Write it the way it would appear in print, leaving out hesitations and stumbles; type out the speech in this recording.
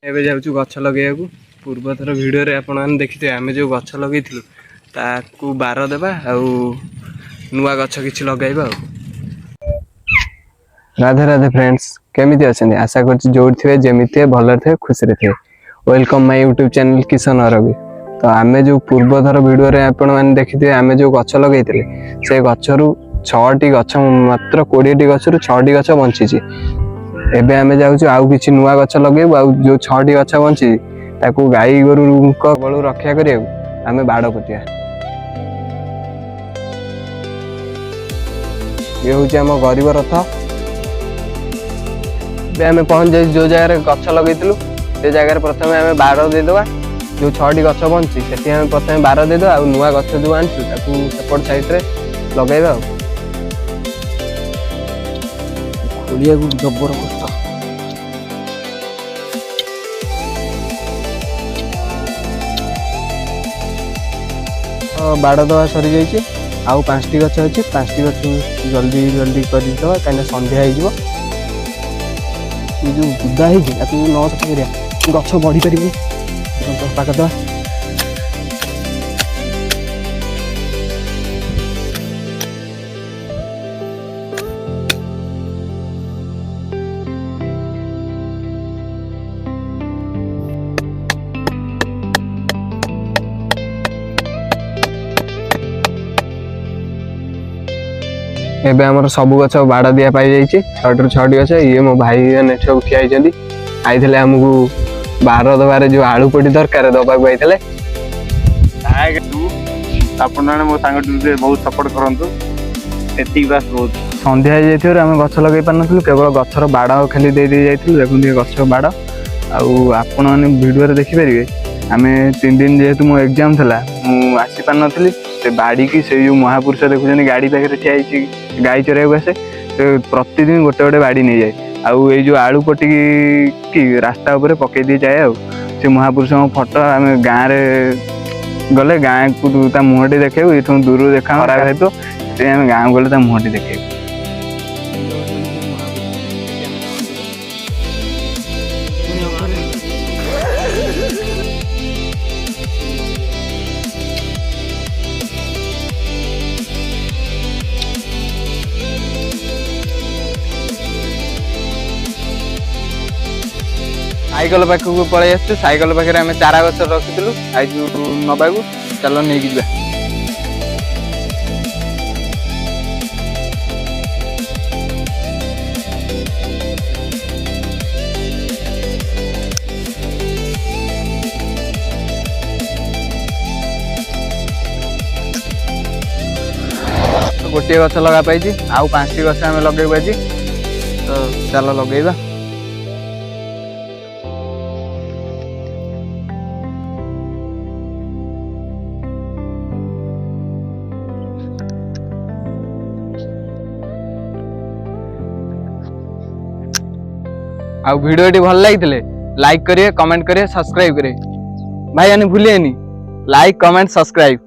ଏବେ ଯାଉଛୁ ଗଛ ଲଗେଇବାକୁ। ପୂର୍ବ ଥର ଭିଡ଼ିଓରେ ଆପଣମାନେ ଦେଖିଥିବେ ଆମେ ଯେଉଁ ଗଛ ଲଗେଇଥିଲୁ ତାକୁ ବାର ଦେବା ଆଉ ନୂଆ ଗଛ କିଛି ଲଗାଇବା ଆଉ। ରାଧେ ରାଧେ ଫ୍ରେଣ୍ଡସ୍, କେମିତି ଅଛନ୍ତି? ଆଶା କରୁଛି ଯୋଉଠି ଥିବେ ଯେମିତି ଥିବେ ଭଲରେ ଥିବେ ଖୁସିରେ ଥିବେ। Welcome my YouTube channel Kishan Arabi. ତ ଆମେ ଯେଉଁ ପୂର୍ବ ଥର ଭିଡ଼ିଓରେ ଆପଣମାନେ ଦେଖିଥିବେ ଆମେ ଯେଉଁ ଗଛ ଲଗେଇଥିଲେ ସେ ଗଛରୁ 6ଟି ଗଛ, ମାତ୍ର 20ଟି ଗଛରୁ 6ଟି ଗଛ ବଞ୍ଚିଛି। ଏବେ ଆମେ ଯାଉଛୁ ଆଉ କିଛି ନୂଆ ଗଛ ଲଗେଇବୁ। ଆଉ ଯେଉଁ 6ଟି ଗଛ ବଞ୍ଚିଛି ତାକୁ ଗାଈ ଗୋରୁଙ୍କ ବଳୁ ରକ୍ଷା କରିବାକୁ ଆମେ ବାଡ଼ ପୋତିବା। ଇଏ ହେଉଛି ଆମ ଗରିବ ରଥ। ଏବେ ଆମେ ପହଞ୍ଚି ଯାଇଛୁ ଯେଉଁ ଜାଗାରେ ଗଛ ଲଗେଇଥିଲୁ ସେ ଜାଗାରେ ପ୍ରଥମେ ଆମେ ବାର ଦେଇଦେବା। ଯେଉଁ 6ଟି ଗଛ ବଞ୍ଚିଛି ସେଠି ଆମେ ପ୍ରଥମେ ବାର ଦେଇଦେବା ଆଉ ନୂଆ ଗଛ ଯେଉଁ ଆଣିଛୁ ତାକୁ ସେପଟ ସାଇଡ଼ରେ ଲଗାଇବା ଆଉ। ଖୋଳିବାକୁ ଜବର କଷ୍ଟ। ବାଡ଼ ଦେବା ସରିଯାଇଛି। ଆଉ 5ଟି ଗଛ ଅଛି। 5ଟି ଗଛ ଜଲ୍ଦି କରିଦେବା କାହିଁକିନା ସନ୍ଧ୍ୟା ହେଇଯିବ। ଏ ଯେଉଁ ବୁଦା ହେଇଛି ତାକୁ ନ ସଫା କରିବା, ଗଛ ବଢ଼ିପାରିବନି। ସଫା କରିଦେବା। ଏବେ ଆମର ସବୁ ଗଛ ବାଡ଼ ଦିଆ ପାଇଯାଇଛି। 6ରୁ 6ଟି ଗଛ। ଇଏ ମୋ ଭାଇମାନେ ସବୁ ଠିଆ ହେଇଛନ୍ତି। ଆଇଥିଲେ ଆମକୁ ବାର ଦେବାରେ ଯେଉଁ ଆଳୁ ପଟି ଦରକାର ଦେବାକୁ ଆଇଥିଲେ। ଆପଣମାନେ ମୋ ସାଙ୍ଗଠୁ ବହୁତ ସପୋର୍ଟ କରନ୍ତୁ। ସେତିକି ବାସ୍ ବହୁତ। ସନ୍ଧ୍ୟା ହେଇଯାଇଥିବାରୁ ଆମେ ଗଛ ଲଗାଇ ପାରିନଥିଲୁ, କେବଳ ଗଛର ବାଡ଼ ଖାଲି ଦେଇ ଯାଇଥିଲୁ। ଦେଖନ୍ତୁ ଏ ଗଛ ବାଡ଼। ଆଉ ଆପଣମାନେ ଭିଡ଼ିଓରେ ଦେଖିପାରିବେ ଆମେ 3 ଦିନ ଯେହେତୁ ମୋ ଏକ୍ଜାମ୍ ଥିଲା ମୁଁ ଆସିପାରିନଥିଲି। ସେ ବାଡ଼ିକି ସେଇ ଯେଉଁ ମହାପୁରୁଷ ଦେଖୁଛନ୍ତି ଗାଡ଼ି ପାଖରେ ଠିଆ ହେଇଛି ଗାଈ ଚରାଇବାକୁ ଆସେ, ସେ ପ୍ରତିଦିନ ଗୋଟେ ବାଡ଼ି ନେଇଯାଏ। ଆଉ ଏଇ ଯେଉଁ ଆଳୁ ପଟିକି ରାସ୍ତା ଉପରେ ପକେଇ ଦେଇ ଯାଏ। ଆଉ ସେ ମହାପୁରୁଷଙ୍କ ଫଟୋ ଆମେ ଗାଁରେ ଗଲେ ଗାଁକୁ ତା ମୁହଁଟି ଦେଖେଇବୁ। ଏଠୁ ଦୂରରୁ ଦେଖା ଖରାପ ହେତୁ ସେଥିପାଇଁ ଆମେ ଗାଁକୁ ଗଲେ ତା ମୁହଁଟି ଦେଖେଇବୁ। ସାଇକେଲ ପାଖକୁ ପଳେଇ ଆସିଛୁ। ସାଇକେଲ ପାଖରେ ଆମେ ଚାରା ଗଛ ରଖିଥିଲୁ ଆଇଛୁ ନବାକୁ। ଚାଲ ନେଇକି ଯିବା। ଗୋଟିଏ ଗଛ ଲଗା ପାଇଛି, ଆଉ 5ଟି ଗଛ ଆମେ ଲଗେଇବୁ ଆଜି। ତ ଚାଲ ଲଗେଇବା। ଆଉ ଭିଡ଼ିଓଟି ଭଲ ଲାଗିଥିଲେ ଲାଇକ୍ କରିବେ, କମେଣ୍ଟ କରିବେ, ସବସ୍କ୍ରାଇବ କରିବେ। ଭାଇ ମାନେ ଭୁଲିବେନି ଲାଇକ୍, କମେଣ୍ଟ, ସବସ୍କ୍ରାଇବ।